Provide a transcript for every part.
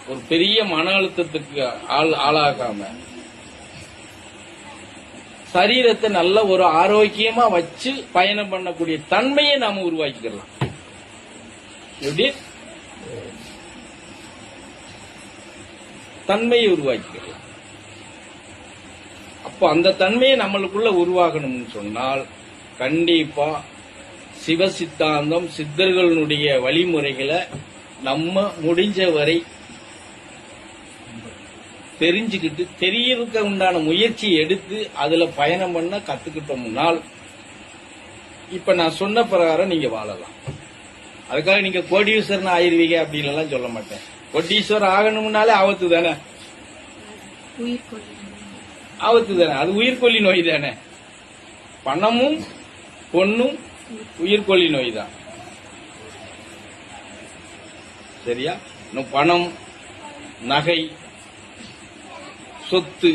ஒரு பெரிய மன அழுத்தத்துக்கு ஆளாகாம சரீரத்தை நல்ல ஒரு ஆரோக்கியமா வச்சு பயணம் பண்ணக்கூடிய தன்மையை நாம உருவாக்கிக்கலாம். எப்படி தன்மையை உருவாக்கிக்கலாம். அப்போ அந்த தன்மையை நம்மளுக்குள்ள உருவாகணும்னு சொன்னால் கண்டிப்பா சிவ சித்தாந்தம் சித்தர்களுடைய வழிமுறைகளை நம்ம முடிஞ்ச வரை தெரிஞ்சுக்கிட்டு தெரியறதுக்கு உண்டான முயற்சி எடுத்து அதுல பயணம் பண்ண கத்துக்கிட்டோம்னால் இப்ப நான் சொன்ன பிரகாரம் நீங்க வாழலாம். அதுக்காக நீங்க கோடீஸ்வரன் ஆயிருவீங்க அப்படின்னு எல்லாம் சொல்ல மாட்டேன். கோடீஸ்வரர் ஆகணும்னாலே ஆபத்து தானே, ஆபத்து தானே, அது உயிர்கொல்லி நோய் தானே. பணமும் பொண்ணும் உயிர்கொல்லி நோய் தான். சரியா? இன்னும் பணம், நகை, சொத்து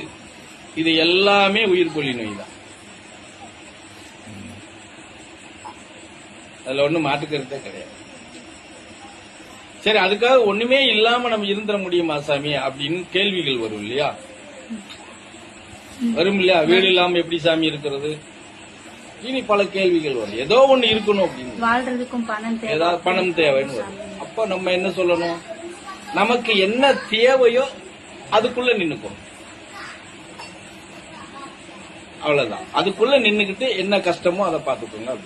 இது எல்லாமே உயிர்கொல்லி நோய் தான். அதுல ஒண்ணும் மாற்றுக்கருத்தே கிடையாது. சரி, அதுக்காக ஒண்ணுமே இல்லாம நம்ம இருந்துட முடியுமா சாமி அப்படின்னு கேள்விகள் வரும் இல்லையா? வரும் இல்லையா? வீடு இல்லாம எப்படி சாமி இருக்கிறது? இனி பல கேள்விகள் வரும். ஏதோ ஒண்ணு இருக்கணும் அப்படின்னு, வாழ்றதுக்கும் பணம் தேவை, ஏதாவது பணம் தேவைன்னு வரும். அப்ப நம்ம என்ன சொல்லணும்? நமக்கு என்ன தேவையோ அதுக்குள்ள நின்னுக்கணும். அவ்வளவுதான். அதுக்குள்ள நின்னுக்கிட்டு என்ன கஷ்டமோ அதை பார்த்துக்கோங்க.